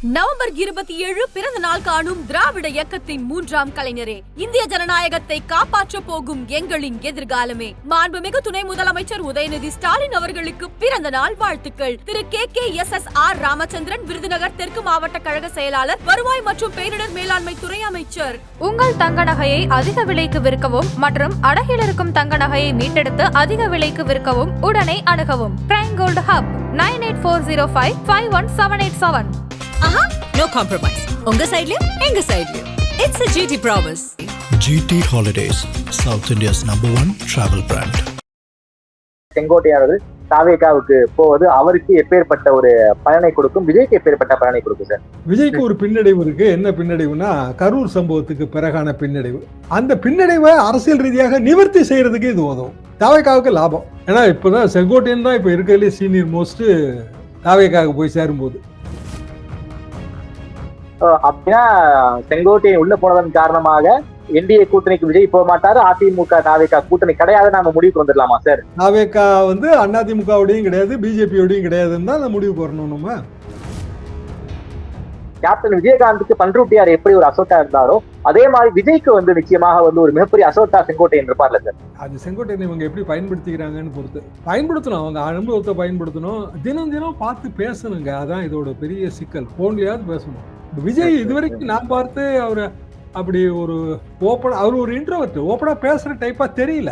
November 27 பிறந்த நாள் காணும் திராவிட இயக்கத்தின் 3ஆம் கலைஞரே, இந்திய ஜனநாயகத்தை காப்பாற்ற போகும் எங்களின் எதிர்காலமே. மாண்புமிகு துணை முதலமைச்சர் உதயநிதி ஸ்டாலின் அவர்களுக்கு பிறந்த நாள் வாழ்த்துக்கள். திரு KKSSR ராமச்சந்திரன், விருதுநகர் தெற்கு மாவட்ட கழக செயலாளர், வருவாய் மற்றும் பேரிடர் மேலாண்மை துறை அமைச்சர். உங்கள் தங்க நகையை அதிக விலைக்கு விற்கவும் மற்றும் அடகில் இருக்கும் தங்க நகையை மீட்டெடுத்து அதிக விலைக்கு விற்கவும் உடனே அணுகவும். Prime gold hub 9840551787. No compromise. உங்க சைடுலயும் எங்க சைடுலயும். It's a GT promise. GT Holidays, South India's #1 travel brand. செங்கோட்டையானது தாவேகாவுக்கு போவது அவருக்கு எப்பேற்பட்ட ஒரு பலனை கொடுக்கும், விஜய்க்கு எப்பேற்பட்ட பலனை கொடுக்கும் சார்? விஜய்க்கு ஒரு பின்னடைவு இருக்கு. என்ன பின்னடைவுனா, கரூர் சம்பவத்துக்கு பிறகான பின்னடைவு. அந்த பின்னடைவை அரசியல் ரீதியாக நிவர்த்தி செய்யறதுக்கு இது உதவும். தாவேகாவுக்கு லாபம். ஏன்னா இப்பதான் செங்கோட்டையன் தான் இப்ப இருக்கிறதுலே சீனியர் மோஸ்ட் தாவேகாவுக்கு போய் சேரும்போது. அப்படின்னா செங்கோட்டையன் உள்ள போனதன் காரணமாக என்டிஏ கூட்டணிக்கு விஜய் போக மாட்டாரு, அதிமுக தாவேகா கூட்டணி கிடையாது, நாம முடிவுக்கு வந்துடலாமா சார்? தாவேகா அதிமுகவோடையும் கிடையாது, பிஜேபியோடையும் கிடையாதுன்னு தான் முடிவுக்கு வரணும். நம்ம கேப்டன் விஜயகாந்துக்கு பண்ருட்டியார் எப்படி ஒரு அசோட்டா இருந்தாரோ அதே மாதிரி விஜய்க்கு நிச்சயமாக ஒரு மிகப்பெரிய அசோட்டா செங்கோட்டையன் இருப்பார்ல சார்? அது செங்கோட்டையன் இவங்க எப்படி பயன்படுத்திக்கிறாங்கன்னு பொறுத்து பயன்படுத்தணும். அவங்க அனுபவத்தை பயன்படுத்தணும். தினம் தினம் பார்த்து பேசணுங்க. அதான் இதோட பெரிய சிக்கல். போன்லயாவது பேசணும். விஜய் இதுவரைக்கும் நான் பார்த்து அவரு அப்படி ஒரு ஓப்பன், அவர் ஒரு இன்ட்ரோவர்ட், ஓப்பனா பேசுற டைப்பா தெரியல.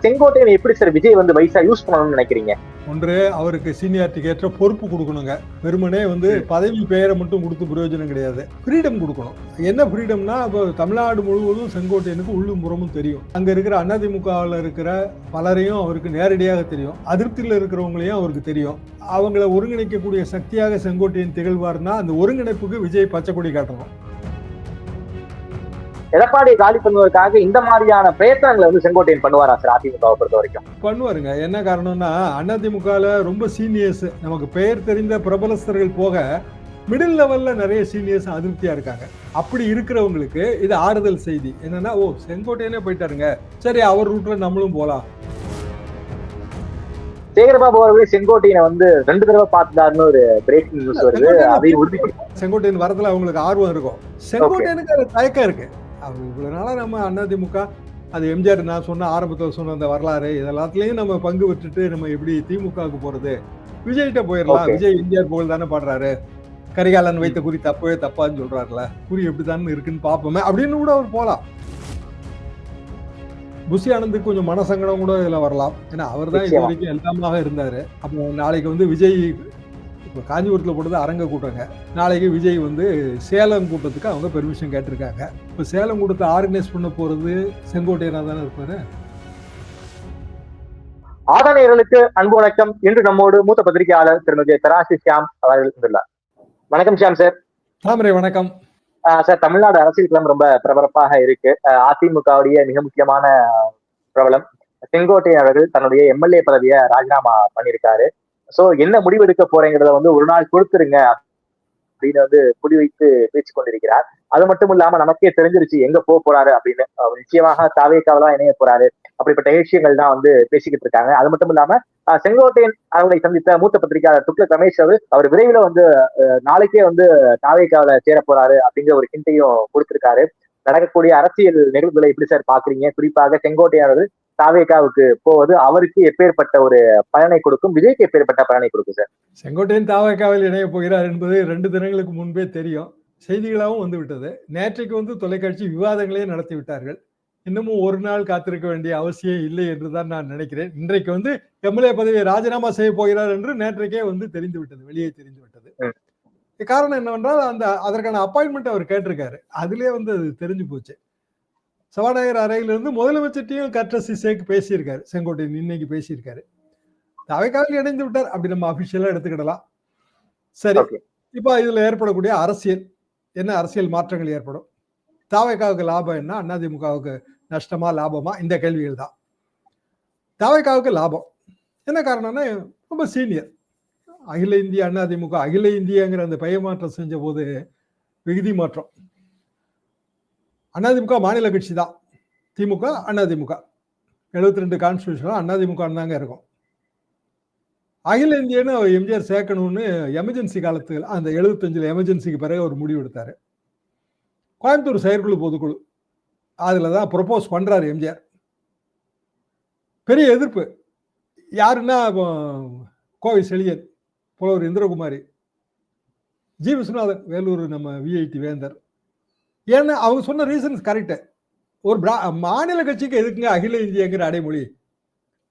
செங்கோட்டையன் எப்படி சார் விஜய் வயசா யூஸ் பண்ணணும்னு நினைக்கிறீங்க? ஒன்று, அவருக்கு சீனியாரிட்டிக்கு ஏற்ற பொறுப்பு கொடுக்கணுங்க. வெறுமனே பதவி பெயரை மட்டும் கொடுத்து பிரயோஜனம் கிடையாது. ஃப்ரீடம் கொடுக்கணும். என்ன ஃப்ரீடம்னா, இப்போ தமிழ்நாடு முழுவதும் செங்கோட்டையனுக்கு உள்ளும் புறமும் தெரியும். அங்க இருக்கிற அதிமுகவில் இருக்கிற பலரையும் அவருக்கு நேரடியாக தெரியும். அதிருப்தியில் இருக்கிறவங்களையும் அவருக்கு தெரியும். அவங்கள ஒருங்கிணைக்கக்கூடிய சக்தியாக செங்கோட்டையன் திகழ்வார்னா, அந்த ஒருங்கிணைப்புக்கு விஜய் பச்சை கொடி காட்டணும். எடப்பாடியை காலி பண்ணுவதற்காக இந்த மாதிரியான பிரயத்தனங்களை செங்கோட்டையன் பண்ணுவாரா சார்? அதிமுகவை பொறுத்த வரைக்கும் பண்ணுவாருங்க. என்ன காரணம்னா, அதிமுகல ரொம்ப சீனியர்ஸ், நமக்கு பெயர் தெரிந்த பிரபலஸ்தர்கள் போக மிடில் லெவல்ல நிறைய சீனியர்ஸ் அதிருப்தியா இருக்காங்க. அப்படி இருக்கிறவங்களுக்கு இது ஆறுதல் செய்தி. என்னன்னா, ஓ செங்கோட்டையனே போயிட்டாருங்க, சரி அவர் ரூட்ல நம்மளும் போலாம். சேகர்பாபு அவர்களே செங்கோட்டையனை 2 தடவை பார்த்தாருன்னு ஒரு பிரேக்கிங் நியூஸ் வருது. அதையும் உறுதி செங்கோட்டையன் வரதுல அவங்களுக்கு ஆர்வம் இருக்கும். செங்கோட்டையனுக்கு அது தயக்கம் இருக்கு. அவர் இவ்வளவு நாளா நம்ம அதிமுக, அது எம்ஜிஆர் நான் சொன்ன ஆரம்பத்தில் சொன்ன அந்த வரலாறு, இதெல்லாத்துலயும் நம்ம பங்கு விட்டுட்டு நம்ம எப்படி திமுகவுக்கு போறது? விஜய்கிட்ட போயிடலாம். விஜய் எம்ஜிஆர் புகழ் தானே பாடுறாரு, கரிகாலன் வைத்த குறி தப்பவே தப்பான்னு சொல்றாருல, குறி எப்படித்தானே இருக்குன்னு பாப்போமே அப்படின்னு கூட அவர் போலாம். புஷி ஆனந்துக்கு கொஞ்சம் மனசங்கடம் கூட இதுல வரலாம். ஏன்னா அவர் தான் இது வரைக்கும் எல்லாமாக இருந்தாரு. அப்போ நாளைக்கு விஜய் இப்போ காஞ்சிபுரத்தில் போட்டது அரங்க கூட்டங்க, நாளைக்கு விஜய் சேலம் கூட்டத்துக்கு அவங்க பெர்மிஷன் கேட்டிருக்காங்க. இப்போ சேலம் கூட்டத்தை ஆர்கனைஸ் பண்ண போறது செங்கோட்டையனா தானே இருப்பாரு. ஆதனையர்களுக்கு அன்பு வணக்கம். இன்று நம்மோடு மூத்த பத்திரிகையாளர் திருமதி தராசி ஷியாம் அவர்கள் வந்துள்ளார். வணக்கம் ஷியாம் சார். தாமரை வணக்கம் சார். தமிழ்நாடு அரசியல் களம் ரொம்ப பரபரப்பாக இருக்கு. அதிமுகவுடைய மிக முக்கியமான பிரபலம் செங்கோட்டையன் அவர்கள் தன்னுடைய எம்எல்ஏ பதவியை ராஜினாமா பண்ணியிருக்காரு. சோ என்ன முடிவெடுக்க போறேங்கிறத ஒரு நாள் கொடுத்துருங்க அப்படின்னு குறிவைத்து பேச்சு கொண்டிருக்கிறார். அது மட்டும் இல்லாம நமக்கே தெரிஞ்சிருச்சு எங்க போறாரு அப்படின்னு. நிச்சயமாக தாவேகாவில தான் இணைய போறாரு. அப்படிப்பட்ட விஷயங்கள் தான் பேசிக்கிட்டு இருக்காங்க. அது மட்டும் இல்லாம செங்கோட்டையன் அவர்களை சந்தித்த மூத்த பத்திரிகையாளர் துக்ளக் ரமேஷ் அவர் விரைவில் நாளைக்கே தாவேகாவில சேர போறாரு அப்படிங்கிற ஒரு ஹிண்ட்டையும் கொடுத்திருக்காரு. நடக்கக்கூடிய அரசியல் நிகழ்வுகளை எப்படி சார் பாக்குறீங்க? குறிப்பாக செங்கோட்டையானது தாவேகாவுக்கு போவது அவருக்கு எப்பேற்பட்ட ஒரு பலனை கொடுக்கும், விஜய்க்கு எப்பேற்பட்ட பலனை கொடுக்கும் சார்? செங்கோட்டையன் தாவேகாவில் இணைய போகிறார் என்பது 2 தினங்களுக்கு முன்பே தெரியும். செய்திகளாகவும் விட்டது. நேற்றைக்கு தொலைக்காட்சி விவாதங்களே நடத்தி விட்டார்கள். இன்னமும் ஒரு நாள் காத்திருக்க வேண்டிய அவசியம் இல்லை என்றுதான் நான் நினைக்கிறேன். இன்றைக்கு எம்எல்ஏ பதவியை ராஜினாமா செய்ய போகிறார் என்று நேற்றைக்கே தெரிந்து விட்டது, வெளியே தெரிந்து விட்டது. காரணம் என்னவென்றால், அதற்கான அப்பாயின்மெண்ட் அவர் கேட்டிருக்காரு. அதுலயே அது தெரிஞ்சு போச்சு. சபாநாயகர் அறையிலிருந்து முதலமைச்சர்ட்டையும் கட்ரஸி சேர்க்கு பேசியிருக்காரு. செங்கோட்டையன் இன்னைக்கு பேசியிருக்காரு. தாவேகாவில் இணைந்து விட்டார், அப்படி நம்ம அபிஷியலா எடுத்துக்கிடலாம். சரி, இப்ப இதுல ஏற்படக்கூடிய அரசியல் என்ன, அரசியல் மாற்றங்கள் ஏற்படும். தாவேகாவுக்கு லாபம் என்ன, அதிமுகவுக்கு நஷ்டமா லாபமா, இந்த கேள்விகள் தான். தாவேகாவுக்கு லாபம். என்ன காரணம்னா, ரொம்ப சீனியர். அகில இந்திய அதிமுக, அகில இந்தியங்கிற அந்த பெயர் மாற்றம் செஞ்ச போது விகுதி மாற்றம். அதிமுக மாநில கட்சி தான். திமுக அதிமுக 72 கான்ஸ்டிடியூஷன் அதிமுக தாங்க இருக்கும். அகில இந்தியன்னு அவர் எம்ஜிஆர் சேர்க்கணும்னு எமர்ஜென்சி காலத்தில் அந்த 75 எமர்ஜென்சிக்கு பிறகு ஒரு முடிவு எடுத்தாரு. கோயம்புத்தூர் செயற்குழு பொதுக்குழு அதுல தான் ப்ரொபோஸ் பண்றாரு எம்ஜிஆர். பெரிய எதிர்ப்பு. யாருன்னா கோவை செழியன், புலவர் இந்திரகுமாரி, ஜி விஸ்வநாதன், வேலூர் நம்ம விஐடி வேந்தர். ஏன்னா அவங்க சொன்ன ரீசன்ஸ் கரெக்டு. ஒரு மாநில கட்சிக்கு எதுக்குங்க அகில இந்தியங்கிற அடைமொழி?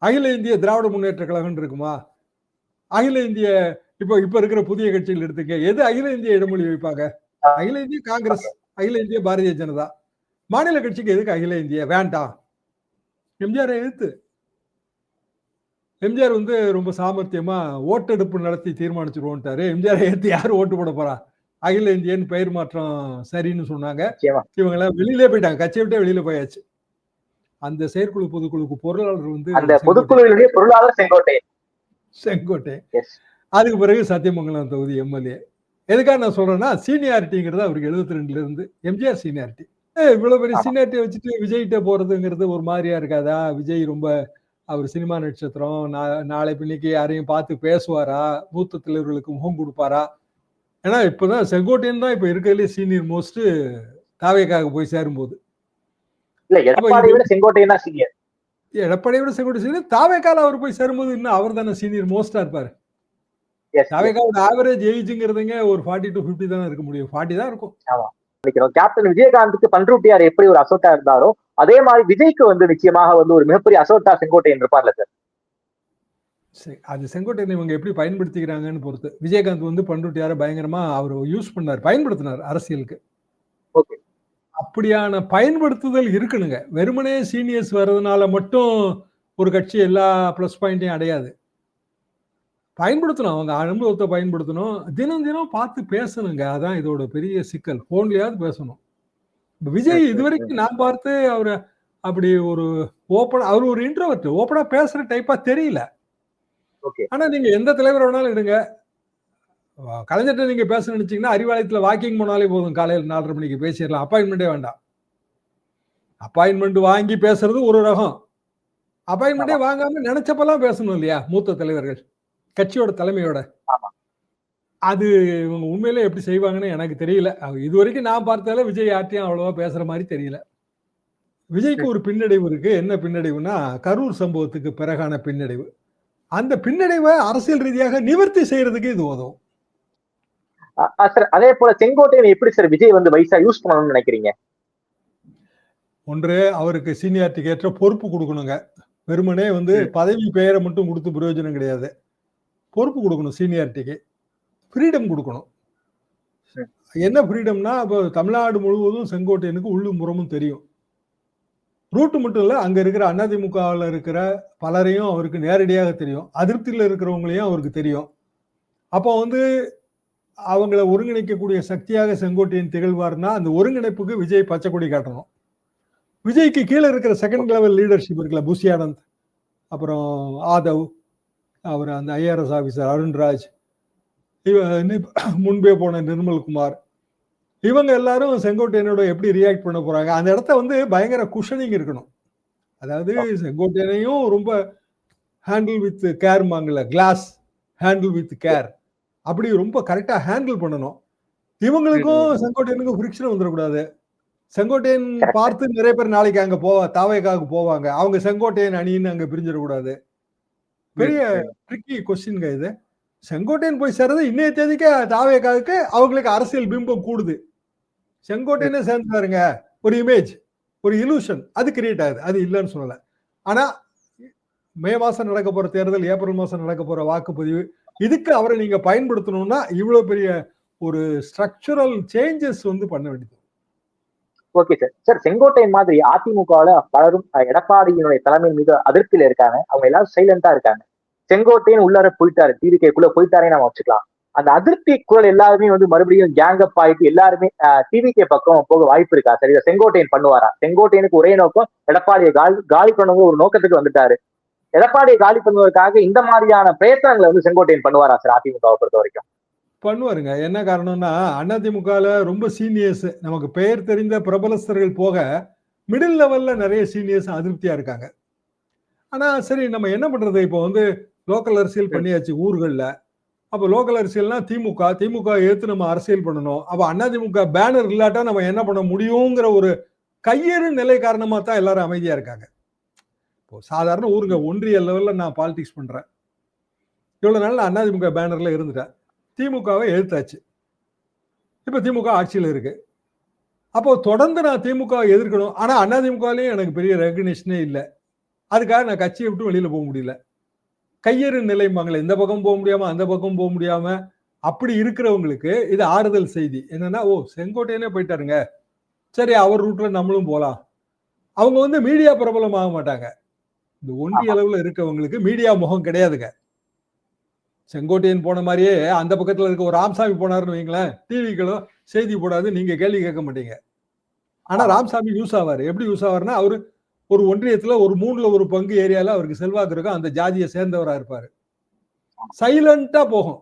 அகில இந்திய திராவிட முன்னேற்ற கழகம் இருக்குமா? அகில இந்திய இப்ப இருக்கிற புதிய கட்சிகள் எடுத்துக்க, எது அகில இந்திய இடைமொழி வைப்பாங்க? அகில இந்திய காங்கிரஸ், அகில இந்திய பாரதிய ஜனதா. மாநில கட்சிக்கு எதுக்கு அகில இந்திய? வேண்டாம். எம்ஜிஆர் எதிர்த்து எம்ஜிஆர் ரொம்ப சாமர்த்தியமா ஓட்டெடுப்பு நடத்தி தீர்மானிச்சிருவோன்ட்டாரு. எம்ஜிஆர் ஏத்து யாரு ஓட்டு போட போறா? அகில இந்தியன் பெயர் மாற்றம் சரின்னு சொன்னாங்க. இவங்க எல்லாம் வெளியிலே போயிட்டாங்க, கட்சியை விட்டே வெளியில போயாச்சு. அந்த செயற்குழு பொதுக்குழுக்கு பொருளாளர் அந்த பொதுக்குழுவினுடைய பொருளாளர் செங்கோட்டை. அதுக்கு பிறகு சத்தியமங்கலம் தொகுதி எம்எல்ஏ. எதுக்காக நான் சொல்றேன்னா, சீனியாரிட்டிங்கிறது அவருக்கு 72ல இருந்து எம்ஜிஆர் சீனியாரிட்டி. இவ்வளவு பெரிய சீனியாரிட்டியை வச்சுட்டு விஜய்கிட்ட போறதுங்கிறது ஒரு மாதிரியா இருக்காதா? விஜய் ரொம்ப அவர் சினிமா நட்சத்திரம், நாளை பின்னைக்கு யாரையும் பார்த்து பேசுவாரா? மூத்த தலைவர்களுக்கு முகம் கொடுப்பாரா? ஏன்னா இப்பதான் செங்கோட்டையன் தான் இப்ப இருக்கிறதுலே சீனியர் மோஸ்ட் தாவேக்காக போய் சேரும்போது. எடப்பாடியை விட செங்கோட்டையன் சீனியர். தாவேக்கால அவர் போய் சேரும்போது இன்னும் அவர் தானே சீனியர் மோஸ்டா இருப்பாரு. தாவேக்காவோட ஆவரேஜ் ஏஜ்ங்கிறதுங்க ஒரு 40 to 50 தானே இருக்க முடியும். 40 தான் இருக்கும். கேப்டன் விஜயகாந்துக்கு பண்ருட்டியார் எப்படி ஒரு அசோட்டா இருந்தாரோ அதே மாதிரி விஜய்க்கு நிச்சயமாக ஒரு மிகப்பெரிய அசோட்டா செங்கோட்டையன் இருப்பார்ல சார். அது செங்கோட்டையன் இவங்க எப்படி பயன்படுத்திக்கிறாங்கன்னு பொறுத்து. விஜயகாந்த் பண்ருட்டியார பயங்கரமா அவர் யூஸ் பண்ணார், பயன்படுத்தினார் அரசியலுக்கு. அப்படியான பயன்படுத்துதல் இருக்கணுங்க. வெறுமனே சீனியர்ஸ் வர்றதுனால மட்டும் ஒரு கட்சி எல்லா பிளஸ் பாயிண்டையும் அடையாது. பயன்படுத்தணும், அவங்க அனுபவத்தை பயன்படுத்தணும். தினம் தினம் பார்த்து பேசணுங்க. அதான் இதோட பெரிய சிக்கல். போன்லயாவது பேசணும். விஜய் இதுவரைக்கும் நான் பார்த்து அவரு அப்படி ஒரு ஓப்பன், அவர் ஒரு இன்ட்ரோவர்ட், ஓப்பனா பேசுற டைப்பா தெரியல. ஆனா நீங்க எந்த தலைவர் வேணாலும் எடுங்க, கலைஞர்கிட்ட நீங்க பேச நினைச்சீங்கன்னா அறிவாலயத்துல வாக்கிங் போனாலே போதும். காலையில் 4:30 மணிக்கு பேசிடலாம். அப்பாயின்மெண்டே வேண்டாம். அப்பாயின்மெண்ட் வாங்கி பேசுறது ஒரு ரகம், அப்பாயின்மெண்டே வாங்காம நினைச்சப்பெல்லாம் பேசணும் இல்லையா மூத்த தலைவர்கள் கட்சியோட தலைமையோட. அது இவங்க உண்மையிலே எப்படி செய்வாங்கன்னு எனக்கு தெரியல. இது வரைக்கும் நான் பார்த்தால விஜய் யார்ட்டையும் அவ்வளவா பேசுற மாதிரி தெரியல. விஜய்க்கு ஒரு பின்னடைவு இருக்கு. என்ன பின்னடைவுனா, கரூர் சம்பவத்துக்கு பிறகான பின்னடைவு. அந்த பின்னடைவை அரசியல் ரீதியாக நிவர்த்தி செய்யறதுக்கு இது உதவும். அதே போல செங்கோட்டையன் எப்படி சார் விஜய் வயசா யூஸ் பண்ணணும்னு நினைக்கிறீங்க? ஒன்று, அவருக்கு சீனியாரிட்டிக்கு ஏற்ற பொறுப்பு கொடுக்கணுங்க. வெறுமனே பதவி பெயரை மட்டும் கொடுத்து பிரயோஜனம் கிடையாது. பொறுப்பு கொடுக்கணும், சீனியாரிட்டிக்கு ஃப்ரீடம் கொடுக்கணும். என்ன ஃப்ரீடம்னா, இப்போ தமிழ்நாடு முழுவதும் செங்கோட்டையனுக்கு உள்ளும் புறமும் தெரியும். ரூட்டு மட்டும் இல்லை, அங்க இருக்கிற அதிமுகவில் இருக்கிற பலரையும் அவருக்கு நேரடியாக தெரியும். அதிருப்தியில் இருக்கிறவங்களையும் அவருக்கு தெரியும். அப்போ அவங்கள ஒருங்கிணைக்கக்கூடிய சக்தியாக செங்கோட்டையன் திகழ்வார்னா, அந்த ஒருங்கிணைப்புக்கு விஜய் பச்சை கொடி காட்டணும். விஜய்க்கு கீழே இருக்கிற செகண்ட் லெவல் லீடர்ஷிப் இருக்குல்ல, புஷியானந்த், அப்புறம் ஆதவ், அவர் அந்த ஐஆர்எஸ் ஆபீசர் அருண்ராஜ், முன்பே போன நிர்மல்குமார், இவங்க எல்லாரும் செங்கோட்டையனோட எப்படி ரியாக்ட் பண்ண போறாங்க? அந்த இடத்த பயங்கர குஷனிங் இருக்கணும். அதாவது செங்கோட்டையனையும் ரொம்ப ஹேண்டில் வித் கேர் மாங்கல, கிளாஸ் ஹேண்டில் வித் கேர், அப்படி ரொம்ப கரெக்டா ஹேண்டில் பண்ணணும். இவங்களுக்கும் செங்கோட்டையனுக்கும் ஃபிரிக்ஷன் வந்துடக்கூடாது. செங்கோட்டையன் பார்த்து நிறைய பேர் நாளைக்கு அங்க தாவேக்காவுக்கு போவாங்க. அவங்க செங்கோட்டையன் அணின்னு அங்க பிரிஞ்சிடக்கூடாது. பெரிய ட்ரிக்கி கொஸ்டின்ங்க இது. செங்கோட்டையன் போய் சேர்றது இன்னைய தேதிக்கு தாவேக்காவுக்கு அவங்களுக்கு அரசியல் பிம்பம் கூடுது. செங்கோட்டையனே சேர்ந்துட்டாருங்க, ஒரு இமேஜ், ஒரு இலூஷன் அது கிரியேட் ஆகுது. அது இல்லைன்னு சொல்லல. ஆனா மே மாசம் நடக்க போற தேர்தல், ஏப்ரல் மாசம் நடக்க போற வாக்குப்பதிவு, இதுக்கு அவரை நீங்க பயன்படுத்தணும்னா இவ்வளவு பெரிய ஒரு ஸ்ட்ரக்சரல் சேஞ்சஸ் பண்ண வேண்டியது. Okay sir. சார், செங்கோட்டையன் மாதிரி அதிமுகவுல பலரும் எடப்பாடியினுடைய தலைமையின் மீது அதிருப்தியில இருக்காங்க. அவங்க எல்லாரும் சைலண்டா இருக்காங்க. செங்கோட்டையன் உள்ளார போயிட்டாரு, டிவிகேக்குள்ள போயிட்டாரே நம்ம வச்சுக்கலாம். அந்த அதிருப்தி குரல் எல்லாருமே மறுபடியும் கேங் அப் ஆயிட்டு எல்லாருமே டிவிகே பக்கம் போக வாய்ப்பு இருக்கா சார்? இதை செங்கோட்டையன் பண்ணுவாரா? செங்கோட்டையனுக்கு ஒரே நோக்கம் எடப்பாடியை காலி பண்ணுங்க ஒரு நோக்கத்துக்கு வந்துட்டாரு. எடப்பாடியை காலி பண்ணுவதற்காக இந்த மாதிரியான பிரயத்தனங்களை செங்கோட்டையன் பண்ணுவாரா சார் அதிமுகவை பொறுத்த வரைக்கும்? பண்ணுவாருங்க. என்ன காரணம்னா, அதிமுகல ரொம்ப சீனியர்ஸ், நமக்கு பெயர் தெரிந்த பிரபலஸ்தர்கள் போக மிடில் லெவல்ல நிறைய சீனியர்ஸ் அதிருப்தியா இருக்காங்க. ஆனா சரி, நம்ம என்ன பண்றது? இப்போ லோக்கல் அரசியல் பண்ணியாச்சு ஊர்கள்ல. அப்ப லோக்கல் அரசியல்னா திமுக ஏத்து நம்ம அரசியல் பண்ணணும். அப்ப அதிமுக பேனர் இல்லாட்டா நம்ம என்ன பண்ண முடியுங்கிற ஒரு கையேறு நிலை காரணமா தான் எல்லாரும் அமைதியா இருக்காங்க. இப்போ சாதாரண ஊருங்க ஒன்றிய லெவல்ல நான் பாலிடிக்ஸ் பண்றேன். இவ்வளவு நாள் நான் அதிமுக பேனர்ல இருந்துட்டேன். திமுகவை எதிர்த்தாச்சு. இப்ப திமுக ஆட்சியில் இருக்கு. அப்போ தொடர்ந்து நான் திமுக எதிர்க்கணும். ஆனா அதிமுகலயும் எனக்கு பெரிய ரெகக்னிஷனே இல்லை. அதுக்காக நான் கட்சியை விட்டு வெளியில போக முடியல. கையேறு நிலைமாங்களே, இந்த பக்கம் போக முடியாம அந்த பக்கம் போக முடியாம அப்படி இருக்கிறவங்களுக்கு இது ஆறுதல் செய்தி. என்னன்னா, ஓ செங்கோட்டையனே போயிட்டாருங்க, சரி அவர் ரூட்ல நம்மளும் போலாம். அவங்க மீடியா பிரபலம் ஆக மாட்டாங்க. இந்த ஒன்றிய அளவுல இருக்கவங்களுக்கு மீடியா முகம் கிடையாதுங்க. செங்கோட்டையன் போன மாதிரியே அந்த பக்கத்துல இருக்க ஒரு ராமசாமி போனாருன்னு வைங்களேன், டிவிக்களும் செய்தி போடாது, நீங்க கேள்வி கேட்க மாட்டீங்க. ஆனா ராமசாமி யூஸ் ஆவாரு. எப்படி யூஸ் ஆவாருன்னா, அவரு ஒரு ஒன்றியத்துல ஒரு 1/3 ஏரியால அவருக்கு செல்வாக்கு இருக்கும். அந்த ஜாதியை சேர்ந்தவரா இருப்பாரு. சைலண்டா போகும்.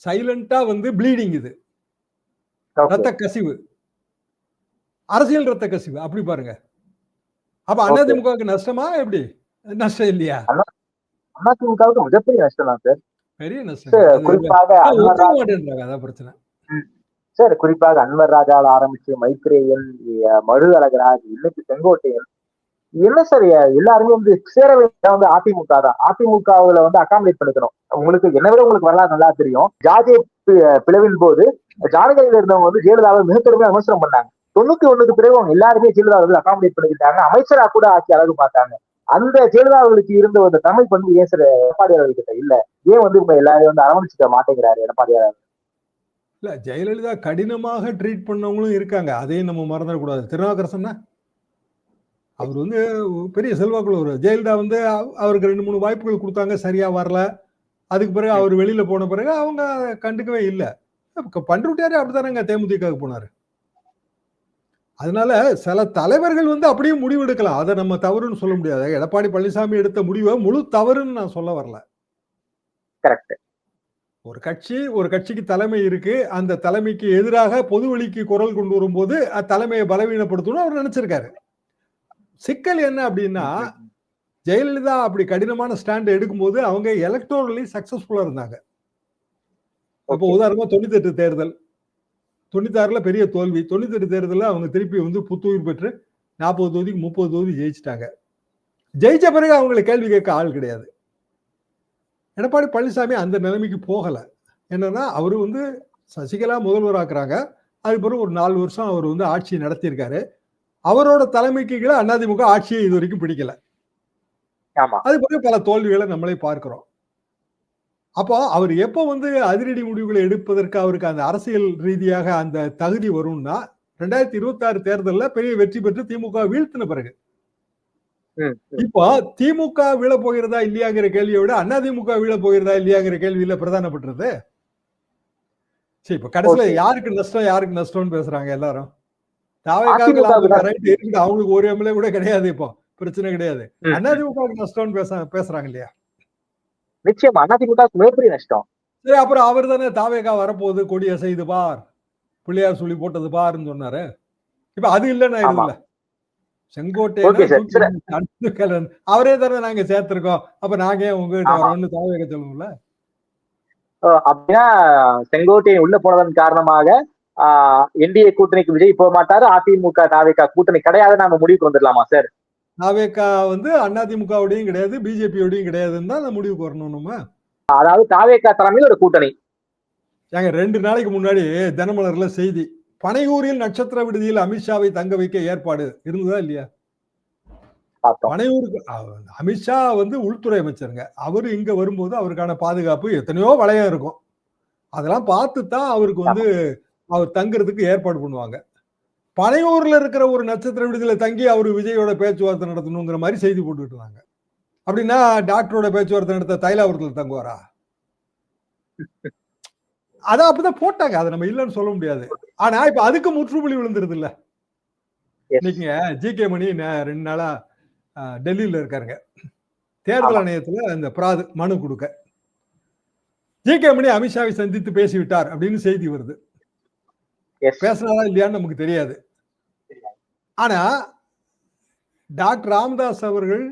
சைலண்டா ப்ளீடிங், இது ரத்த கசிவு, அரசியல் ரத்த கசிவு. அப்படி பாருங்க. அப்ப அதிமுகவுக்கு நஷ்டமா? எப்படி நஷ்டம் இல்லையா? அதிமுகவுக்கு மிகப்பெரிய நஷ்டம் தான் சார். பெரிய நஷ்டம். குறிப்பாக அதான் பிரச்சனை சார். குறிப்பாக அன்வர் ராஜாவில் ஆரம்பிச்சு மைத்ரேயன், மழு அழகராஜ், இன்னைக்கு செங்கோட்டையன், என்ன சார் எல்லாருமே சேர வேண்டிய அதிமுக தான். அதிமுகவுல அகாமடேட் பண்ணிக்கணும். உங்களுக்கு என்ன விட உங்களுக்கு வரலாறு நல்லா தெரியும். ஜாதிய பிளவின் போது ஜானகிரியில இருந்தவங்க ஜெயலலிதாவை மிக கடுமையாக விமர்சனம் பண்ணாங்க. 91க்கு பிறகு அவங்க எல்லாருமே ஜெயலலிதா அகாமடேட் பண்ணிக்கிட்டாங்க. அமைச்சரா கூட ஆட்சி அழகு பார்த்தாங்க. அந்த ஜெயலலிதாவுக்கு இருந்த ஒரு தமிழ் பண்பு ஏன் சார் எடப்பாடி அவர்கிட்ட இல்ல? ஏன் எல்லாரையும் அரவணைச்சிக்க மாட்டேங்கிறாரு எடப்பாடியார்? இல்ல, ஜெயலலிதா கடினமாக ட்ரீட் பண்ணவங்களும் இருக்காங்க. அதையும் நம்ம மறந்துடக்கூடாது. திருநாவுக்கரசன்னா அவர் பெரிய செல்வாக்குள்ள ஜெயலலிதா அவருக்கு 2-3 வாய்ப்புகள் கொடுத்தாங்க, சரியா வரல. அதுக்கு பிறகு அவர் வெளியில போன பிறகு அவங்க கண்டுக்கவே இல்லை. பண்ருட்டியாரே அப்படித்தானங்க தேமுதிகவுக்கு போனாரு. அதனால சில தலைவர்கள் அப்படியே முடிவு எடுக்கலாம். அதை நம்ம தவறுன்னு சொல்ல முடியாது. எடப்பாடி பழனிசாமி எடுத்த முடிவை முழு தவறுன்னு நான் சொல்ல வரல. கரெக்ட். ஒரு கட்சிக்கு தலைமை இருக்கு. அந்த தலைமைக்கு எதிராக பொதுவெளிக்கு குரல் கொண்டு வரும்போது தலைமையை பலவீனப்படுத்தணும் அவர் நினைச்சிருக்காரு. சிக்கல் என்ன அப்படின்னா, ஜெயலலிதா அப்படி கடினமான ஸ்டாண்ட் எடுக்கும்போது அவங்க எலக்டோரலி சக்சஸ்ஃபுல்லா இருந்தாங்க. அப்போ உதாரணமா 98 தேர்தல், 96ல பெரிய தோல்வி. 98 தேர்தலில் அவங்க திருப்பி புத்துயிர் பெற்று 40 தொகுதிக்கு 30 தொகுதி ஜெயிச்சிட்டாங்க. ஜெயிச்ச பிறகு அவங்களை கேள்வி கேட்க ஆள் கிடையாது. எடப்பாடி பழனிசாமி அந்த நிலைமைக்கு போகல. என்னன்னா, அவரு சசிகலா முதல்வராக்குறாங்க. அதுக்கு பிறகு ஒரு 4 வருஷம் அவர் ஆட்சி நடத்தியிருக்காரு. அவரோட தலைமைக்கு கீழே அதிமுக ஆட்சியை இது வரைக்கும் பிடிக்கல. அது பிறகு பல தோல்விகளை நம்மளே பார்க்கிறோம். அப்போ அவர் எப்போ அதிரடி முடிவுகளை எடுப்பதற்கு அவருக்கு அந்த அரசியல் ரீதியாக அந்த தகுதி வரும்னா, 2026 தேர்தலில் பெரிய வெற்றி பெற்று திமுக வீழ்த்தின பிறகு. இப்போ திமுக வீழ போகிறதா இல்லையாங்கிற கேள்வியை விட அதிமுக வீழ போகிறதா இல்லையாங்கிற கேள்வியில பிரதானப்பட்டது. சரி, இப்ப கடைசியில யாருக்கு நஷ்டம்னு பேசுறாங்க எல்லாரும். அவங்களுக்கு ஒரு எம்எல்ஏ கூட கிடையாது. இப்போ பிரச்சனை கிடையாது. அதிமுக நஷ்டம்னு பேசுறாங்க இல்லையா? நிச்சயமா அதிமுக மிகப்பெரிய நஷ்டம். சரி, அப்புறம் அவர் தானே தாவேகா வரப்போகுது, கொடிய செய்து பார், பிள்ளையார் சொல்லி போட்டது பாருன்னு சொன்னாரு. இப்ப அது இல்லைன்னா இல்ல, செங்கோட்டை அவரே தானே நாங்க சேர்த்திருக்கோம். அப்ப நாங்க ஏன் உங்ககிட்ட வரோம்னு தாவேகா சொல்லுவோம்ல. அப்படின்னா செங்கோட்டையை உள்ள போனதன் காரணமாக என்டிஏ கூட்டணிக்கு விஜய் போக மாட்டாரு, அதிமுக தாவேகா கூட்டணி கிடையாது நாம முடிவுக்கு வந்துடலாமா சார்? தாவேகா அதிமுகவோடையும் கிடையாது, பிஜேபியோடையும் கிடையாதுன்னு தான் முடிவுக்கு வரணும் நம்ம. அதாவது தாவேகா தலைமையில் ஒரு கூட்டணி. 2 நாளைக்கு முன்னாடி தினமலர்ல செய்தி, பனையூரில் நட்சத்திர விடுதியில் அமித்ஷாவை தங்க வைக்க ஏற்பாடு இருந்ததா இல்லையா? பனையூருக்கு அமித்ஷா உள்துறை அமைச்சருங்க. அவரு இங்க வரும்போது அவருக்கான பாதுகாப்பு எத்தனையோ வளையம் இருக்கும். அதெல்லாம் பார்த்து தான் அவருக்கு அவர் தங்குறதுக்கு ஏற்பாடு பண்ணுவாங்க. பனையூர்ல இருக்கிற ஒரு நட்சத்திர விடுதியில தங்கி அவரு விஜயோட பேச்சுவார்த்தை நடத்தணுங்கிற மாதிரி செய்தி போட்டுக்கிட்டு இருந்தாங்க. அப்படின்னா டாக்டரோட பேச்சுவார்த்தை நடத்த தைலாபுரத்துல தங்குவாரா? அதான் அப்படிதான் போட்டாங்க. அதை நம்ம இல்லைன்னு சொல்ல முடியாது. ஆனா இப்ப அதுக்கு முற்றுப்புள்ளி விழுந்துருது இல்ல. இன்னைக்கு ஜி.கே. மணி 2 நாளா டெல்லியில இருக்காருங்க. தேர்தல் ஆணையத்துல அந்த மனு கொடுக்க ஜி.கே. மணி அமித்ஷாவை சந்தித்து பேசிவிட்டார் அப்படின்னு செய்தி வருது. பேசுறதா இல்லையான்னு நமக்கு தெரியாது. ஆனா டாக்டர் ராமதாஸ் அவர்கள்,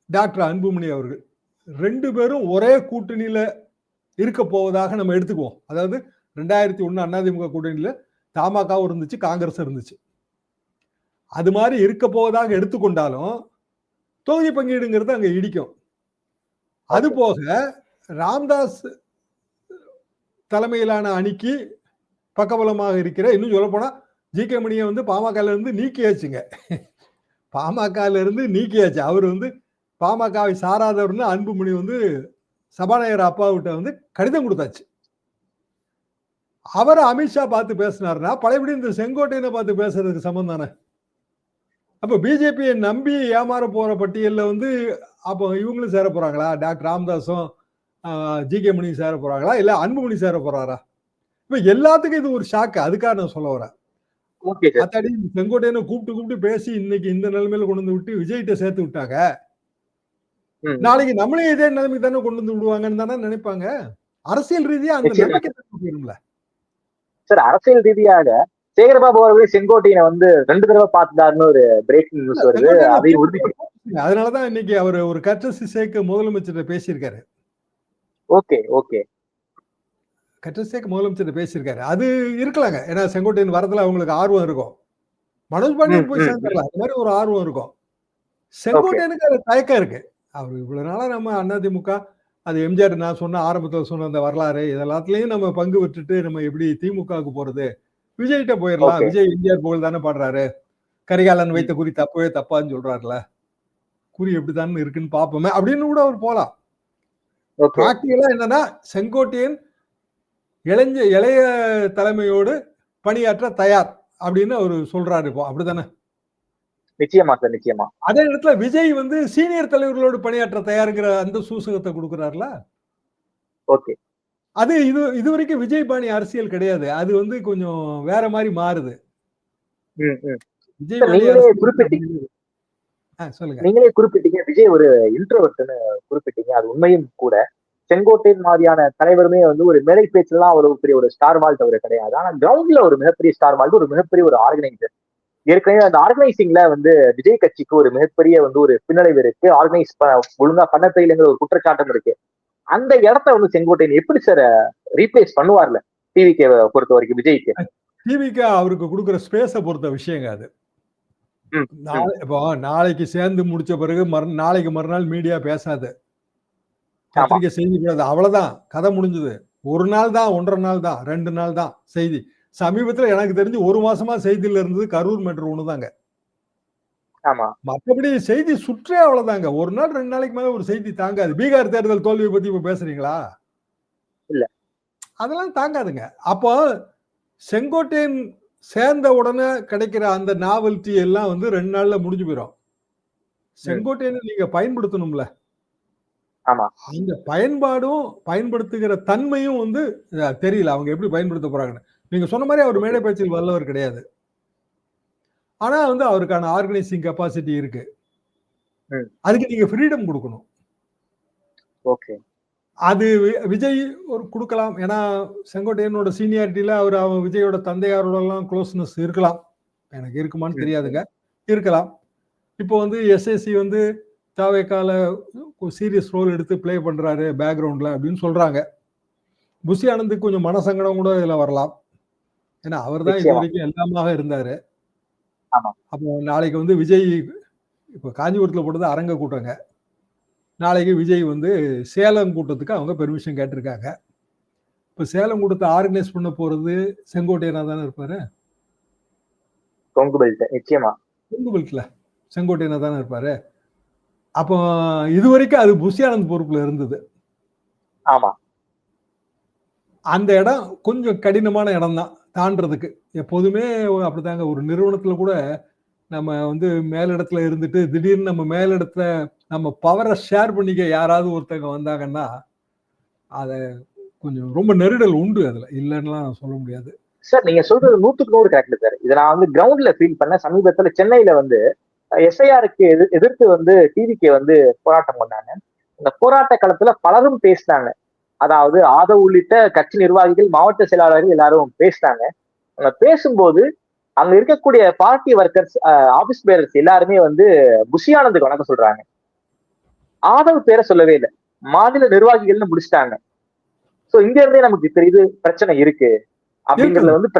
டாக்டர் அன்புமணி அவர்கள் ரெண்டு பேரும் ஒரே கூட்டணியில இருக்க போவதாக நம்ம எடுத்துக்குவோம். அதாவது 2001 அதிமுக கூட்டணியில தமாகவும் இருந்துச்சு, காங்கிரஸ் இருந்துச்சு. அது மாதிரி இருக்க போவதாக எடுத்துக்கொண்டாலும் தொகுதி பங்கீடுங்கிறது அங்க இடிக்கும். அது போக ராம்தாஸ் தலைமையிலான அணிக்கு பக்கபலமாக இருக்கிற, இன்னும் சொல்ல போனா ஜி.கே. மணியை வந்து பாமகல இருந்து நீக்கியாச்சுங்க. பாமகல இருந்து நீக்கியாச்சு. அவர் வந்து பாமகவை சாராதவர்னு அன்புமணி வந்து சபாநாயகர் அப்பாவிட்ட வந்து கடிதம் கொடுத்தாச்சு. அவரை அமித்ஷா பார்த்து பேசினார்னா பழையபடி இந்த செங்கோட்டையனை பார்த்து பேசுறதுக்கு சமம் தானே. அப்ப பிஜேபியை நம்பி ஏமாற போற பட்டியல்ல வந்து அப்போ இவங்களும் சேர போறாங்களா? டாக்டர் ராமதாஸும் ஜி.கே. மணியும் சேர போறாங்களா, இல்ல அன்புமணி சேர போறாரா? இப்ப எல்லாத்துக்கும் இது ஒரு ஷாக்கு. அதுக்காக நான் சொல்ல வரேன். அத்தாடி செங்கோட்டையனை கூப்பிட்டு பேசி இன்னைக்கு இந்த நிலைமையில கொண்டு வந்து விட்டு விஜய்கிட்ட சேர்த்து விட்டாங்க. நாளைக்கு நம்மளே இதே நிலைமைக்கு தானே கொண்டு வந்து விடுவாங்கன்னு தானே நினைப்பாங்க. அரசியல் ரீதியா அந்த நம்பிக்கை போயிரும்ல சார். அரசியல் ரீதியாக சேகர்பாபு அவர்களே செங்கோட்டையனை வந்து 2 தடவை பார்த்துட்டாருன்னு ஒரு பிரேக்கிங் நியூஸ் வருது. அதை உறுதி அதனாலதான் இன்னைக்கு அவர் ஒரு கட்சி சேர்க்க முதலமைச்சர் பேசியிருக்காரு. கட்சி சேர்க்க முதலமைச்சர் பேசியிருக்காரு. அது இருக்கலாங்க. ஏன்னா செங்கோட்டையன் வரதுல அவங்களுக்கு ஆர்வம் இருக்கும். மனோஜ் பாண்டியன் போய் சேர்ந்துடலாம், அது மாதிரி ஒரு ஆர்வம் இருக்கும். செங்கோட்டையனுக்கு அது தயக்கம் இருக்கு. அவர் இவ்வளவு நாளா நம்ம அதிமுக, அது எம்ஜிஆர் நான் சொன்ன ஆரம்பத்தில் சொன்ன அந்த வரலாறு இதெல்லாத்துலயும் நம்ம பங்கு விட்டுட்டு நம்ம எப்படி திமுகவுக்கு போறது, விஜய்கிட்ட போயிடலாம். விஜய் எம்ஜிஆர் புகழ் தானே பாடுறாரு, கரிகாலன் வைத்த குறி தப்பவே தப்பான்னு சொல்றாருல, குறி எப்படிதான் இருக்குன்னு பாப்போமே அப்படின்னு கூட அவர் போலாம். பிராக்டிகலா என்னன்னா செங்கோட்டையன் இளைய தலைமையோடு பணியாற்ற தயார் அப்படின்னு அவர் சொல்றாரு. இப்போ அப்படித்தானே? நிச்சயமா சார், நிச்சயமா. அதே இடத்துல விஜய் வந்து சீனியர் தலைவர்களோடு பணியாற்ற தயாருங்கிற அந்த சூசகத்தை கொடுக்கிறார்ல. அது இதுவரைக்கும் விஜய் பாணி அரசியல் கிடையாது. அது வந்து கொஞ்சம் வேற மாதிரி மாறுது. விஜய் நீங்களே குறிப்பிட்டீங்க விஜய் ஒரு இன்ட்ரோவர்ட்னு குறிப்பிட்டீங்க. அது உண்மையும் கூட. செங்கோட்டையன் மாதிரியான தலைவருமே வந்து ஒரு மேடை பேச்சுலாம் ஒரு பெரிய ஒரு ஸ்டார் மால்ட் அவர் கிடையாது. ஆனா கிரவுண்ட்ல ஒரு மிகப்பெரிய ஸ்டார் மால்ட், ஒரு மிகப்பெரிய ஒரு ஆர்கனைசர். ஏற்கனவே அந்த ஆர்கனைசிங்ல வந்து விஜய் கட்சிக்கு ஒரு மிகப்பெரிய வந்து ஒரு பின்னடைவு இருக்கு. ஆர்கனைஸ் ஒழுங்கா பண்ண தெரியலங்கிற ஒரு குற்றச்சாட்டம் இருக்கு. அந்த இடத்த வந்து செங்கோட்டையன் எப்படி சார் ரீப்ளேஸ் பண்ணுவார்ல டிவிகே பொறுத்த வரைக்கும்? விஜய்க்கு டிவிகே அவருக்கு கொடுக்குற ஸ்பேஸ பொறுத்த விஷயங்க அது. இப்போ நாளைக்கு சேர்ந்து முடிச்ச பிறகு நாளைக்கு மறுநாள் மீடியா பேசாது, பத்திரிகை செய்தி கூடாது, அவ்வளவுதான், கதை முடிஞ்சது. ஒரு நாள் தான், 1.5 நாள் தான், 2 நாள் தான் செய்தி. சமீபத்துல எனக்கு தெரிஞ்சு 1 மாசமா செய்தியில இருந்தது கரூர் மெட்ரோ ஒண்ணுதாங்க. மற்றபடி செய்தி சுற்றே அவ்வளவுதாங்க. 1 நாள் 2 நாளைக்கு மேல ஒரு செய்தி தாங்காது. பீகார் தேர்தல் தோல்வியை பத்தி இப்ப பேசுறீங்களா? இல்ல, அதெல்லாம் தாங்காதுங்க. அப்போ செங்கோட்டையன் சேர்ந்த உடனே கிடைக்கிற அந்த நாவல்டி எல்லாம் வந்து 2 நாள்ல முடிஞ்சு போயிடும். செங்கோட்டையனை நீங்க பயன்படுத்தணும்ல. அந்த பயன்பாடும் பயன்படுத்துகிற தன்மையும் வந்து தெரியல அவங்க எப்படி பயன்படுத்த போறாங்கன்னு. நீங்க சொன்ன மாதிரி அவர் மேடை பேச்சில் வல்லவர் கிடையாது. ஆனா வந்து அவருக்கான ஆர்கனைசிங் கெப்பாசிட்டி இருக்கு. அதுக்கு நீங்க ஃப்ரீடம் கொடுக்கணும். அது விஜய் ஒரு கொடுக்கலாம். ஏன்னா செங்கோட்டையனோட சீனியாரிட்டியில அவர் விஜயோட தந்தையாரோட எல்லாம் க்ளோஸ்னஸ் இருக்கலாம். எனக்கு இருக்குமான்னு தெரியாதுங்க, இருக்கலாம். இப்போ வந்து எஸ்எஸ்சி வந்து தாவேக்கால சீரியஸ் ரோல் எடுத்து பிளே பண்றாரு பேக்ரவுண்ட்ல அப்படின்னு சொல்றாங்க. புஷி ஆனந்துக்கு கொஞ்சம் மனசங்கடம் கூட இதுல வரலாம். ஏன்னா அவர் தான் இது வரைக்கும் எல்லாமாக இருந்தாரு. அப்போ நாளைக்கு வந்து விஜய் இப்போ காஞ்சிபுரத்துல போட்டது அரங்க கூட்டங்க. நாளைக்கு விஜய் வந்து சேலம் கூட்டத்துக்கு அவங்க பெர்மிஷன் கேட்டிருக்காங்க. இப்ப சேலம் கூட்டத்தை ஆர்கனைஸ் பண்ண போறது செங்கோட்டையனா தானே இருப்பாரு. கொங்கு பெல்ட்ல செங்கோட்டையனா தானே இருப்பாரு. அப்போ இதுவரைக்கும் அது புஷி ஆனந்த் பொறுப்புல இருந்தது. அந்த இடம் கொஞ்சம் கடினமான இடம் தான் தாண்டறதுக்கு. எப்போதுமே அப்படித்தாங்க. ஒரு நிறுவனத்துல கூட நம்ம வந்து மேலிடத்துல இருந்துட்டு திடீர்னு நம்ம மேலிடத்துல நம்ம பவரை ஷேர் பண்ணிக்க யாராவது ஒருத்தங்க வந்தாங்கன்னா அத கொஞ்சம் ரொம்ப நெருடல் உண்டு. அதுல இல்லைன்னுலாம் சொல்ல முடியாது. சார் நீங்க சொல்றது 100க்கு 100 கரெக்ட் சார். இதை நான் வந்து கிரவுண்ட்ல ஃபீல் பண்ண. சமீபத்துல சென்னையில வந்து எஸ்ஐஆருக்கு எதிர்த்து வந்து டிவிகே வந்து போராட்டம் பண்ணாங்க. இந்த போராட்ட களத்துல பலரும் பேசினாங்க. அதாவது ஆதவ் உள்ளிட்ட கட்சி நிர்வாகிகள், மாவட்ட செயலாளர்கள் எல்லாரும் பேசினாங்க. அவங்க பேசும்போது அங்க இருக்கக்கூடிய பார்ட்டி ஒர்க்கர்ஸ், ஆபீஸ் பேரர்ஸ் எல்லாருமே வந்து புஷி ஆனந்துக்கு வணக்கம் சொல்றாங்க. ஆதவ் பேரை சொல்லவே இல்லை. மாநில நிர்வாகிகள்னு முடிச்சிட்டாங்க. சோ இங்க இருந்தே நமக்கு தெரியுது பிரச்சனை இருக்கு அப்படிங்கறதுல வந்து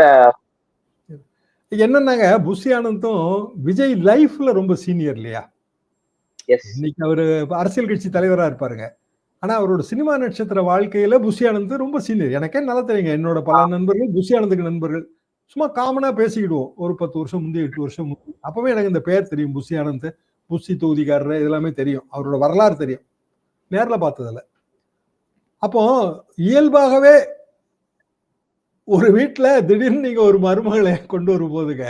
என்னன்னாங்க, புஷி ஆனந்தும் விஜய் லைஃப்ல ரொம்ப சீனியர் இல்லையா? இன்னைக்கு அவரு அரசியல் கட்சி தலைவரா இருப்பாருங்க. ஆனா அவரோட சினிமா நட்சத்திர வாழ்க்கையில புஷி ஆனந்த் ரொம்ப சீனியர். எனக்கே நல்லா தெரியுங்க. என்னோட பல நண்பர்கள் புஷி ஆனந்துக்கு நண்பர்கள். சும்மா காமனா பேசிக்கிடுவோம். ஒரு 10 வருஷம் முந்தி, 8 வருஷம் முந்தி. அப்பவே எனக்கு இந்த பெயர் தெரியும். புஷி ஆனந்த், புஷி தொகுதிக்காரர் இதெல்லாமே தெரியும். அவரோட வரலாறு தெரியும். நேர்ல பார்த்ததில்ல. அப்போ இயல்பாகவே ஒரு வீட்டுல திடீர்னு நீங்க ஒரு மருமகளை கொண்டு வரும் போதுங்க,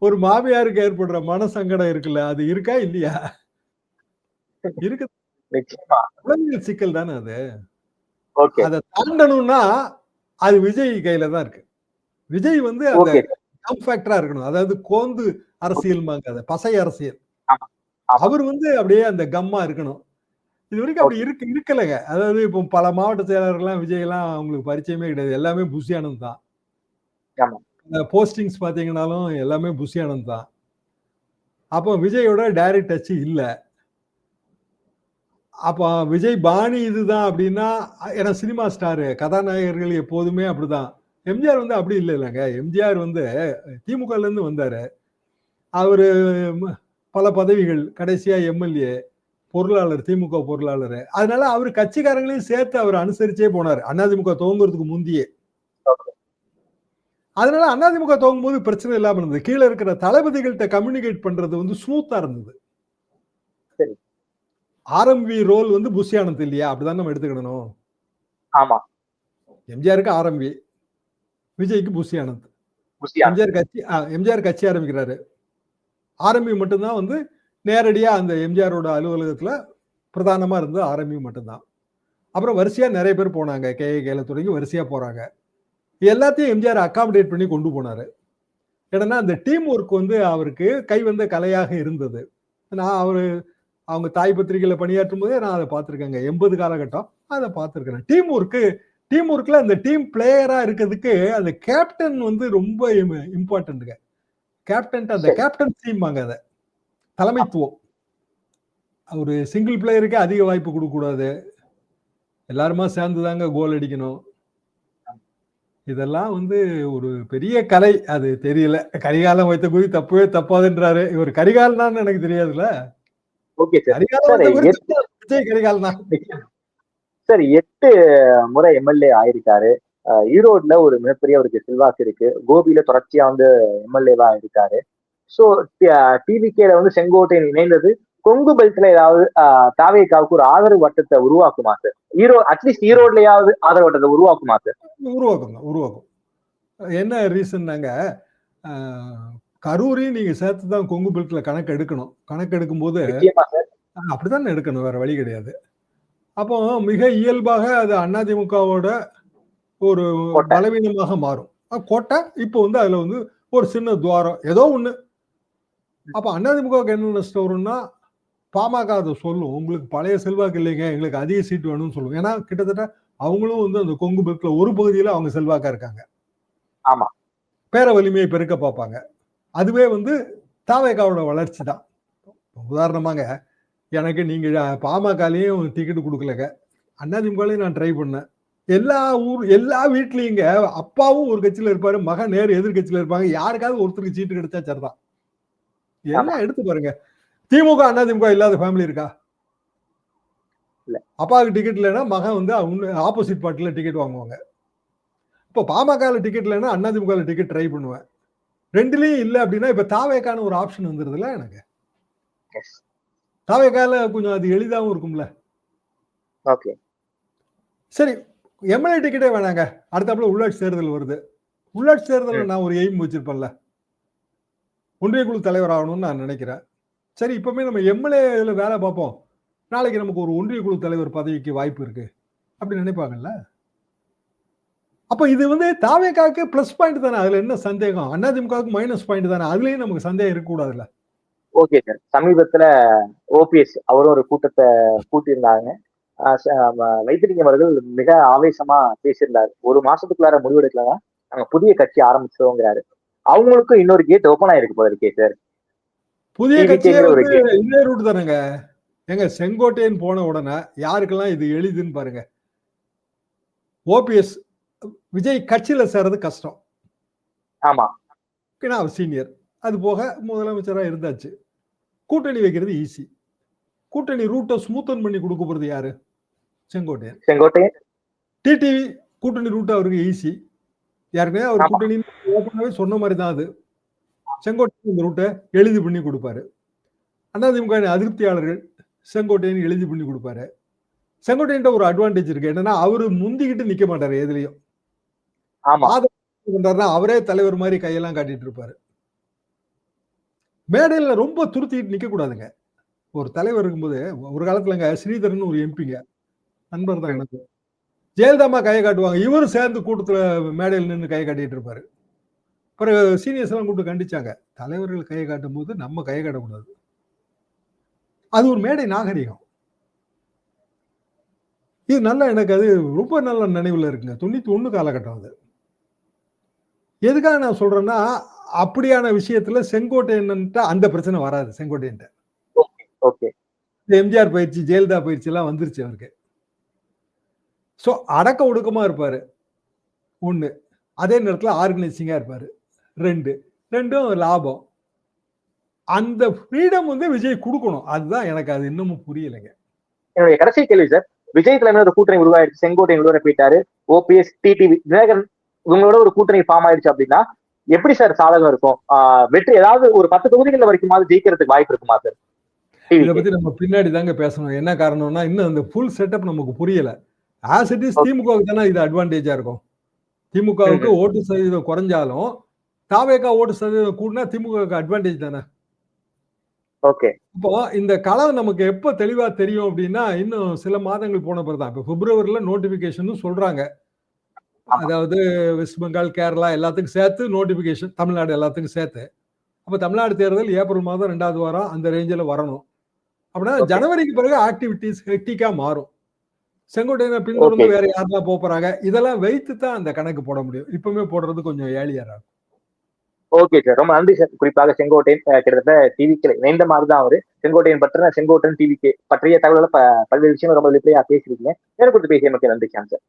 ஒரு மாமியாருக்கு ஏற்படுற மனசங்கடம் இருக்குல்ல, அது இருக்கா இல்லையா? இருக்கு. நிச்சயமா. உளவியல் சிக்கல் தானே அது. ஓகே. அதை தாண்டணும்னா அது விஜய் கையில தான் இருக்கு. விஜய் வந்து அந்த ஃபேக்டரா இருக்கணும். அதாவது கோந்து அரசியல்மாங்க, அது பசை அரசியல். அவர் வந்து அப்படியே அந்த கம்மா இருக்கணும். இது வரைக்கும் அப்படி இருக்கலைங்க. அதாவது இப்போ பல மாவட்ட செயலாளர்கள்லாம் விஜய் எல்லாம் அவங்களுக்கு பரிச்சயமே கிடையாது. எல்லாமே புஷி ஆனந்த் தான். போஸ்டிங்ஸ் பாத்தீங்கன்னாலும் எல்லாமே புஷி ஆனந்த் தான். அப்போ விஜயோட டைரக்ட் டச் இல்ல. அப்ப விஜய் பாணி இதுதான் அப்படின்னா, ஏன்னா சினிமா ஸ்டாரு கதாநாயகர்கள் எப்போதுமே அப்படிதான். எம்ஜிஆர் வந்து அப்படி இல்லைங்க. எம்ஜிஆர் வந்து திமுகல இருந்து வந்தாரு. அவரு பல பதவிகள், கடைசியா எம்எல்ஏ, பொருளாளர், திமுக பொருளாளர். அதனால அவரு கட்சிக்காரங்களையும் சேர்த்து அவர் அனுசரிச்சே போனாரு. அதிமுக துவங்குறதுக்கு முந்தியே. அதனால அதிமுக துவங்கும் போது பிரச்சனை இல்லாம இருந்தது. கீழே இருக்கிற தளபதிகள்கிட்ட கம்யூனிகேட் பண்றது வந்து ஸ்மூத்தா இருந்தது. ஆர்எம்வி ரோல் வந்து புஷி ஆனந்த் இல்லையா? அப்படிதான் நம்ம எடுத்துக்கணும். ஆமா. எம்ஜிஆருக்கு ஆர்எம்வி, விஜய்க்கு புஷி ஆனந்த். எம்ஜிஆர் கட்சி ஆரம்பிக்கிறாரு. ஆர்எம்வி மட்டும்தான் வந்து நேரடியா அந்த எம்ஜிஆரோட அலுவலகத்துல பிரதானமா இருந்தது ஆர்எம்வி மட்டும்தான். அப்புறம் வரிசையா நிறைய பேர் போனாங்க. கேல தொடங்கி வரிசையா போறாங்க. எல்லாத்தையும் எம்ஜிஆர் அகாமடேட் பண்ணி கொண்டு போனாரு. ஏன்னா அந்த டீம் ஒர்க் வந்து அவருக்கு கை வந்த கலையாக இருந்தது. நான் அவங்க தாய் பத்திரிகையில பணியாற்றும் போதே நான் அதை பார்த்திருக்கேங்க. 80 காலகட்டம் அதை பார்த்திருக்கிறேன். டீம் ஒர்க்ல அந்த டீம் பிளேயரா இருக்கிறதுக்கு அந்த கேப்டன் வந்து ரொம்ப இம்பார்ட்டன்ட்ங்க. அந்த கேப்டன் டீம்பாங்க, அதை தலைமைத்துவம். ஒரு சிங்கிள் பிளேயருக்கு அதிக வாய்ப்பு கொடுக்க கூடாது. எல்லாருமா சேர்ந்துதாங்க கோல் அடிக்கணும். இதெல்லாம் வந்து ஒரு பெரிய கலை. அது தெரியல. கரிகாலம் வைத்த குறி தப்பவே தப்பாதுன்றாரு. இவர் கரிகாலனான்னு எனக்கு தெரியாதுல்ல. விஜய் கரிகாலனா. சார் 8 முறை எம்எல்ஏ ஆயிருக்காரு. ஈரோடுல ஒரு மிகப்பெரிய அவருக்கு செல்வாக்கு இருக்கு. கோபியில தொடர்ச்சியா வந்து எம்எல்ஏவா இருக்காரு. சோ டிவிகேல வந்து செங்கோட்டையன் இணைந்தது கொங்கு பெல்ட்ல ஏதாவது தாவேகாவுக்கு ஒரு ஆதரவு வட்டத்தை உருவாக்குமா சார்? அட்லீஸ்ட் ஈரோட்லயாவது ஆதரவு வட்டத்தை உருவாக்குமா சார்? உருவாக்கும். என்ன ரீசன்னாங்க, கரூரையும் நீங்க சேர்த்துதான் கொங்கு பெல்ட்ல கணக்கு எடுக்கணும். கணக்கு எடுக்கும் போது அப்படித்தான் எடுக்கணும், வேற வழி கிடையாது. அப்போ மிக இயல்பாக அது அதிமுகவோட ஒரு பலவீனமாக மாறும். கோட்டை இப்போ வந்து அதுல வந்து ஒரு சின்ன துவாரம் ஏதோ ஒண்ணு. அப்ப அதிமுகவுக்கு என்ன நஷ்டம் வரும்னா, பாமக அதை சொல்லும், உங்களுக்கு பழைய செல்வாக்கு இல்லைங்க, எங்களுக்கு அதிக சீட் வேணும்னு சொல்லுவோம். ஏன்னா கிட்டத்தட்ட அவங்களும் வந்து அந்த கொங்கு பெல்ட்ல ஒரு பகுதியில அவங்க செல்வாக்கா இருக்காங்க. ஆமா. பேர வலிமையை பெருக்க பார்ப்பாங்க. அதுவே வந்து தாவேகாவோட வளர்ச்சி தான். உதாரணமாங்க, எனக்கு நீங்க பாமகலையும் டிக்கெட் கொடுக்கலங்க, அதிமுகலையும் நான் ட்ரை பண்ணேன். எல்லா வீட்லயுங்க அப்பாவும் ஒரு கட்சியில இருப்பாரு, மகன் நேரு எதிர்கட்சியில இருப்பாங்க. யாருக்காவது ஒருத்தருக்கு சீட்டு கிடைச்சா சரிதான். எல்லாம் எடுத்து பாருங்க. திமுக அதிமுக இல்லாத ஃபேமிலி இருக்கா? அப்பாவுக்கு டிக்கெட் இல்லைன்னா மகன் வந்து ஆப்போசிட் பார்ட்டில டிக்கெட் வாங்குவாங்க. இப்போ பாமகல டிக்கெட் இல்லைன்னா அதிமுக டிக்கெட் ட்ரை பண்ணுவேன். ரெண்டுலயும் இல்லை அப்படின்னா இப்ப தாவேக்கான ஒரு ஆப்ஷன் வந்துருதுல எனக்கு. தாவேக்கால கொஞ்சம் அது எளிதாகவும் இருக்கும்ல. சரி, எம்எல்ஏ டிக்கெட்டே வேணாங்க, அடுத்தாப்புல உள்ளாட்சி தேர்தல் வருது. உள்ளாட்சி தேர்தலில் நான் ஒரு எய்ம் வச்சிருப்பேன்ல, ஒன்றிய குழு தலைவர் ஆகணும்னு நான் நினைக்கிறேன். சரி, இப்பவுமே நம்ம எம்எல்ஏல வேலை பார்ப்போம், நாளைக்கு நமக்கு ஒரு ஒன்றிய குழு தலைவர் பதவிக்கு வாய்ப்பு இருக்கு அப்படி நினைப்பாங்கல்ல. அப்ப இது வந்து தாவேகாவுக்கு பிளஸ் பாயிண்ட் தானே, அதுல என்ன சந்தேகம்? அதிமுகவுக்கு மைனஸ் பாயிண்ட் தானே, அதுலயும் நமக்கு சந்தேகம் இருக்க கூடாதுல்ல. Okay sir. சமீபத்துல ஓபிஎஸ் அவரும் ஒரு கூட்டத்தை கூட்டியிருந்தாங்க. வைத்திலிங்கம் அவர்கள் மிக ஆவேசமா பேசியிருந்தாரு. ஒரு மாசத்துக்குள்ளார முடிவெடுக்கலாம், நாங்க புதிய கட்சி ஆரம்பிச்சோங்கிறாரு. அவங்களுக்கும் இன்னொரு கேட் ஓபன் ஆயிருக்கு போல இருக்கே சார். புதிய கட்சி இதே ரூட் தானேங்க. ஏங்க செங்கோட்டையன் போன உடனே யாருக்கெல்லாம் இது எளிதுன்னு பாருங்க. ஓபிஎஸ் விஜய் கட்சியில சேர்றது கஷ்டம். ஆமா. ஏன்னா அவர் சீனியர். அது போக முதலமைச்சராக இருந்தாச்சு. கூட்டணி வைக்கிறது ஈஸி. கூட்டணி ரூட்டை ஸ்மூத்தன் பண்ணி கொடுக்க போறது யாரு? செங்கோட்டையன். டிடிவி கூட்டணி ரூட் அவருக்கு ஈஸி. யாருக்குமே அவர் கூட்டணி ஓப்பனாவே சொன்ன மாதிரி தான் அது. செங்கோட்டையன் இந்த ரூட்டை எளிது பண்ணி கொடுப்பாரு. அதிமுக அதிருப்தியாளர்கள் செங்கோட்டையன் எளிது பண்ணி கொடுப்பாரு. செங்கோட்டையன் ஒரு அட்வான்டேஜ் இருக்கு. என்னன்னா அவரு முந்திக்கிட்டு நிக்க மாட்டாரு எதுலயும். அவரே தலைவர் மாதிரி கையெல்லாம் காட்டிட்டு இருப்பாரு. மேடையில ரொம்ப துருத்திட்டு நிக்க கூடாதுங்க. ஒரு தலைவர் இருக்கும்போது ஒரு காலத்துலங்க ஸ்ரீதரன் ஒரு எம்பிங்க நண்பர் தான் எனக்கு. ஜெயலலிதாமா கையை காட்டுவாங்க, இவரும் சேர்ந்து கூட்டத்துல மேடையில் நின்று கையை காட்டிட்டு இருப்பாரு. பிறகு சீனியர்ஸ் எல்லாம் கூப்பிட்டு கண்டிச்சாங்க, தலைவர்கள் கையை காட்டும் போது நம்ம கையை காட்டக்கூடாது. அது ஒரு மேடை நாகரிகம். இது நல்லா எனக்கு அது ரொம்ப நல்ல நினைவுல இருக்குங்க. 91 காலகட்டம் அது. எதுக்காக நான் சொல்றேன்னா, அப்படியான விஷயத்துல செங்கோட்டையன் அந்த பிரச்சனை வராது. செங்கோட்டையன் எம்ஜிஆர் பயிற்சி, ஜெயலலிதா பயிற்சி எல்லாம் வந்துருச்சு அவருக்கு. சோ அடக்க ஒடுக்கமா இருப்பாரு ஒண்ணு, அதே நேரத்துல ஆர்கனைசிங்கா இருப்பாரு ரெண்டும் லாபம். அந்த ஃப்ரீடம் விஜய் கொடுக்கணும். அதுதான் எனக்கு அது இன்னமும் புரியலைங்க. என்னுடைய கடைசி கேள்வி சார், விஜய் தலைமையில ஒரு கூட்டணி உருவாயிடுச்சு, செங்கோட்டையன் உள்ள போயிட்டாரு, ஓபிஎஸ் டிடிவி தினகரன் இவங்களோட ஒரு கூட்டணி ஃபார்ம் ஆயிடுச்சு அப்படின்னா எப்படி சார் சாதகம் இருக்கும்? வெற்றி ஏதாவது ஒரு 10 தொகுதிகள் வரைக்குமாவது ஜெயிக்கிறதுக்கு வாய்ப்பு இருக்குமா சார்? இதை பத்தி நம்ம பின்னாடி தாங்க பேசணும். என்ன காரணம்னா இன்னும் அந்த ஃபுல் செட்டப் நமக்கு புரியல. ஆஸ் இட் இஸ் திமுகவுக்கு தானே இது அட்வான்டேஜா இருக்கும். திமுகவுக்கு ஓட்டு சதவீதம் குறைஞ்சாலும் தாவேகா ஓட்டு சதவீதம் கூடனா திமுகவுக்கு அட்வான்டேஜ் தானே. ஓகே. இப்போ இந்த களம் நமக்கு எப்ப தெளிவா தெரியும் அப்படின்னா இன்னும் சில மாதங்கள் போன பிறகுதான். இப்ப பிப்ரவரியில நோட்டிபிகேஷன் சொல்றாங்க. அதாவது வெஸ்ட் பெங்கால், கேரளா எல்லாத்துக்கும் சேர்த்து நோட்டிபிகேஷன், தமிழ்நாடு எல்லாத்துக்கும் சேர்த்து. அப்ப தமிழ்நாடு தேர்தல் ஏப்ரல் மாதம் 2வது வாரம் அந்த ரேஞ்சில் வரணும். அப்படின்னா ஜனவரிக்கு பிறகு ஆக்டிவிட்டிஸ் ஹெக்டிக்கா மாறும். செங்கோட்டையனை பின்தொடர்ந்து வேற யாரெல்லாம் போறாங்க, இதெல்லாம் வைத்து தான் அந்த கணக்கு போட முடியும். இப்பவுமே போடுறது கொஞ்சம் ஏழியரா இருக்கும். ஓகே சார், ரொம்ப நன்றி சார். குறிப்பாக செங்கோட்டையன் கிட்டத்தட்ட டிவிக்கு இணைந்த மாதிரி தான் அவரு. செங்கோட்டையன் பற்றின செங்கோட்டையன் டிவிக்கு பற்றிய தகவல்களை பல்வேறு விஷயங்கள் ரொம்ப வெளிப்படையா பேசியிருக்கீங்க. நேரம் கொடுத்து பேசிய மக்கள் நன்றி சார்.